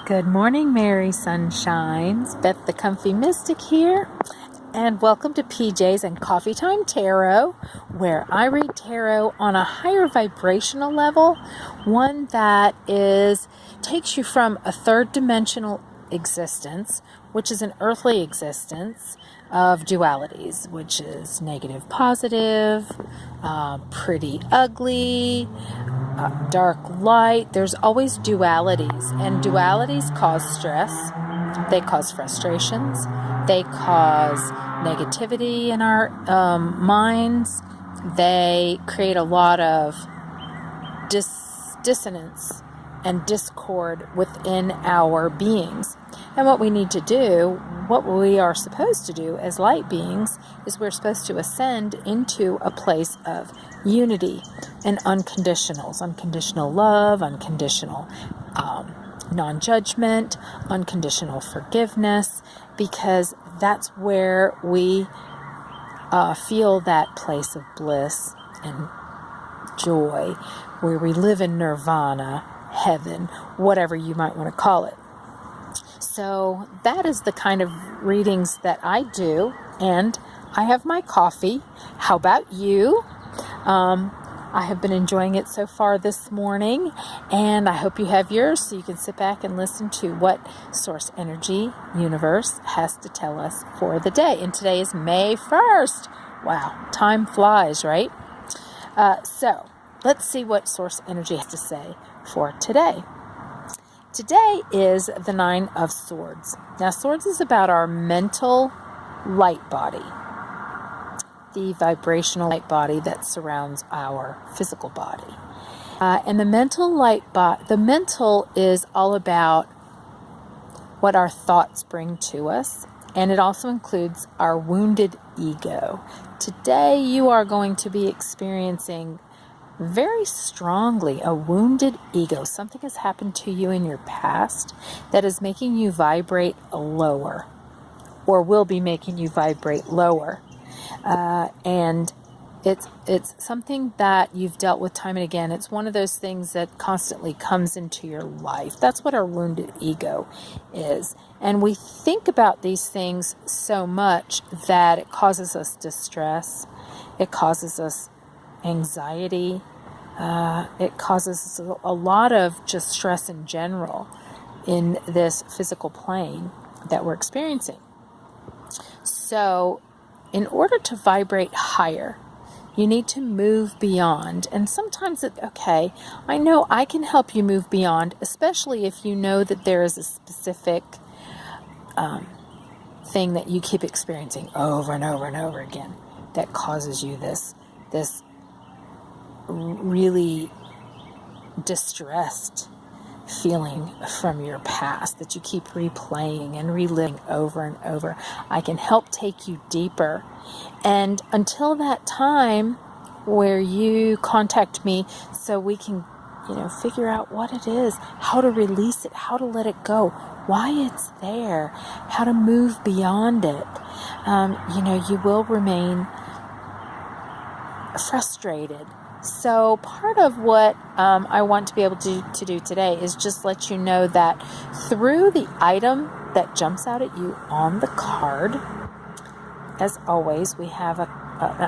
Good morning, Merry Sunshines. Beth the Comfy Mystic here, and welcome to PJs and Coffee Time Tarot, where I read tarot on a higher vibrational level, one that takes you from a third dimensional existence, which is an earthly existence of dualities, which is negative, positive, pretty, ugly, dark, light. There's always dualities, and dualities cause stress. They cause frustrations. They cause negativity in our minds. They create a lot of dissonance and discord within our beings. And what we need to do, what we are supposed to do as light beings, is we're supposed to ascend into a place of unity and unconditionals, unconditional love, unconditional non-judgment, unconditional forgiveness, because that's where we feel that place of bliss and joy, where we live in nirvana, heaven, whatever you might want to call it. So that is the kind of readings that I do, and I have my coffee. How about you? I have been enjoying it so far this morning, and I hope you have yours so you can sit back and listen to what Source Energy Universe has to tell us for the day. And today is May 1st. Wow, time flies, right? So let's see what Source Energy has to say for today. Today is the Nine of Swords. Now, Swords is about our mental light body, the vibrational light body that surrounds our physical body. And the mental the mental is all about what our thoughts bring to us, and it also includes our wounded ego. Today, you are going to be experiencing very strongly a wounded ego. Something has happened to you in your past that is making you vibrate lower, or will be making you vibrate lower. And it's something that you've dealt with time and again. It's one of those things that constantly comes into your life. That's what our wounded ego is. And we think about these things so much that it causes us distress. It causes us anxiety. It causes us a lot of just stress in general in this physical plane that we're experiencing. So in order to vibrate higher, you need to move beyond. And sometimes I know I can help you move beyond, especially if you know that there is a specific thing that you keep experiencing over and over and over again that causes you this really distressed feeling from your past that you keep replaying and reliving over and over. I can help take you deeper. And until that time where you contact me so we can, figure out what it is, how to release it, how to let it go, why it's there, how to move beyond it, you will remain frustrated. So part of what I want to be able to do today is just let you know that through the item that jumps out at you on the card, as always, we have an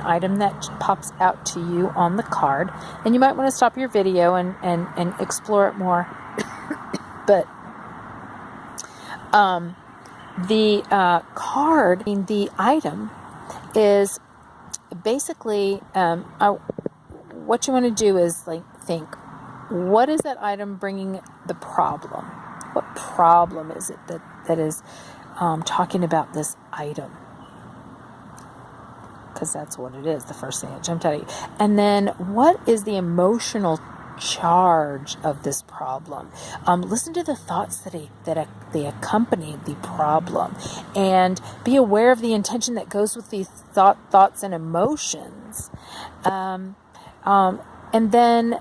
item that pops out to you on the card, and you might want to stop your video and explore it more. But the card, the item, is basically what you want to do is think, what is that item bringing the problem? What problem is it that is talking about this item? Because that's what it is, the first thing that jumped out at you. And then what is the emotional charge of this problem? Listen to the thoughts that they accompany the problem, and be aware of the intention that goes with these thoughts and emotions. And then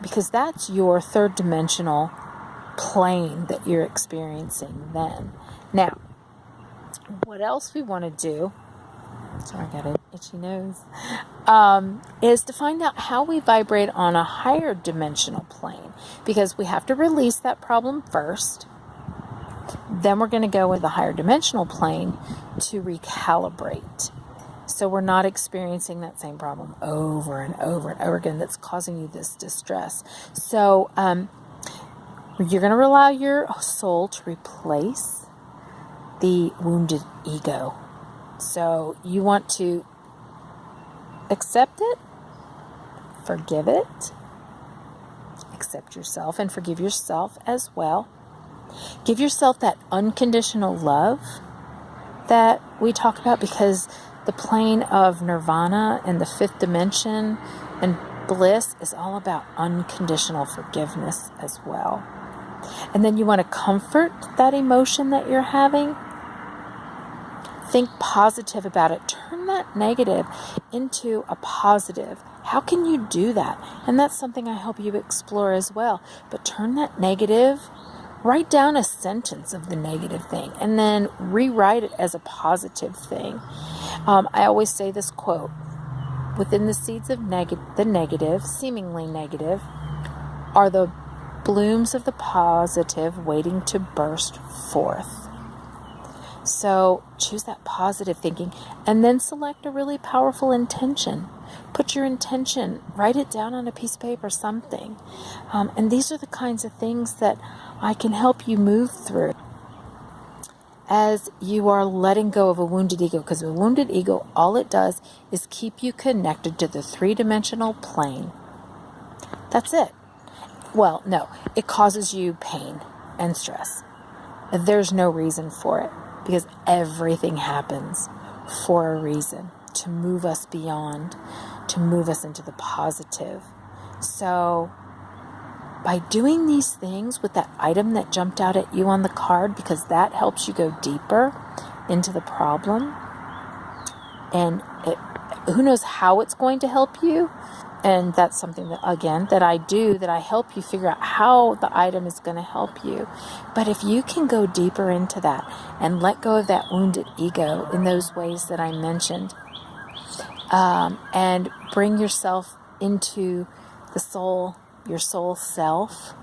because that's your third dimensional plane that you're experiencing then. Now, what else we want to do, sorry, I got an itchy nose, is to find out how we vibrate on a higher dimensional plane, because we have to release that problem first. Then we're going to go with the higher dimensional plane to recalibrate. So we're not experiencing that same problem over and over and over again that's causing you this distress. So you're going to allow your soul to replace the wounded ego. So you want to accept it, forgive it, accept yourself and forgive yourself as well. Give yourself that unconditional love that we talk about, because the plane of nirvana and the fifth dimension and bliss is all about unconditional forgiveness as well. And then you want to comfort that emotion that you're having. Think positive about it. Turn that negative into a positive. How can you do that? And that's something I hope you explore as well. But turn that negative, write down a sentence of the negative thing, and then rewrite it as a positive thing. I always say this quote: within the seeds of the negative, seemingly negative, are the blooms of the positive waiting to burst forth. So choose that positive thinking, and then select a really powerful intention. Put your intention, write it down on a piece of paper, something. And these are the kinds of things that I can help you move through as you are letting go of a wounded ego. Because a wounded ego, all it does is keep you connected to the three-dimensional plane. That's it. Well, no, it causes you pain and stress. There's no reason for it, because everything happens for a reason, to move us beyond, to move us into the positive. So by doing these things with that item that jumped out at you on the card, because that helps you go deeper into the problem, and who knows how it's going to help you. And that's something that, again, that I do, that I help you figure out how the item is going to help you. But if you can go deeper into that and let go of that wounded ego in those ways that I mentioned, and bring yourself into the soul, your soul self,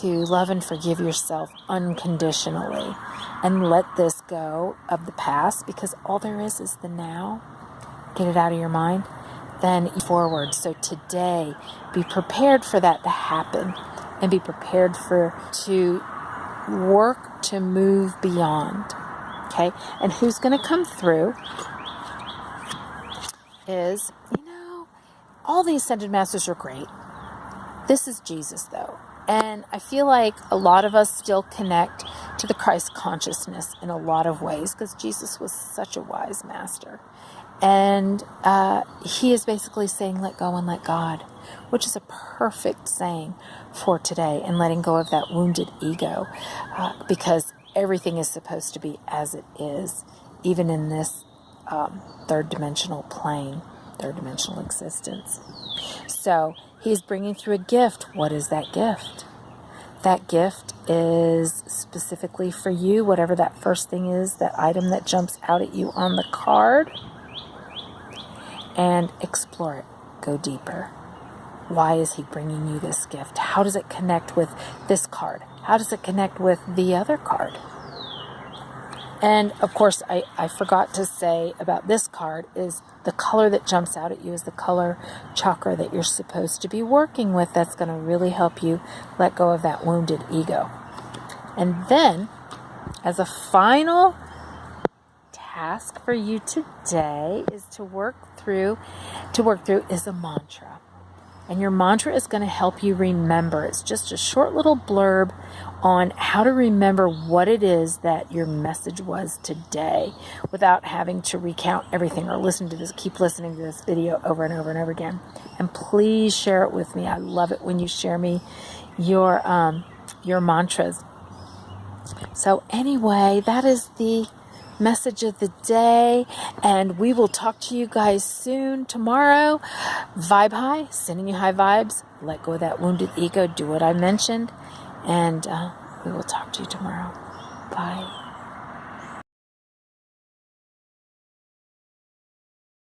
to love and forgive yourself unconditionally, and let this go of the past, because all there is the now. Get it out of your mind. Then forward. So today, be prepared for that to happen, and be prepared to work to move beyond. Okay? And who's going to come through is, all the Ascended Masters are great. This is Jesus, though. And I feel like a lot of us still connect to the Christ consciousness in a lot of ways, because Jesus was such a wise master. And he is basically saying, let go and let God, which is a perfect saying for today, and letting go of that wounded ego, because everything is supposed to be as it is, even in this third dimensional plane, third dimensional existence. So he's bringing through a gift. What is that gift? That gift is specifically for you, whatever that first thing is, that item that jumps out at you on the card. And explore it. Go deeper. Why is he bringing you this gift? How does it connect with this card? How does it connect with the other card? And of course, I forgot to say about this card is the color that jumps out at you is the color chakra that you're supposed to be working with. That's going to really help you let go of that wounded ego. And then, as a final task for you today, is to work through is a mantra. And your mantra is going to help you remember. It's just a short little blurb on how to remember what it is that your message was today, without having to recount everything or keep listening to this video over and over and over again. And please share it with me. I love it when you share me your mantras. So anyway, that is the message of the day, and we will talk to you guys soon tomorrow. Vibe high, sending you high vibes. Let go of that wounded ego. Do what I mentioned, and we will talk to you tomorrow. Bye.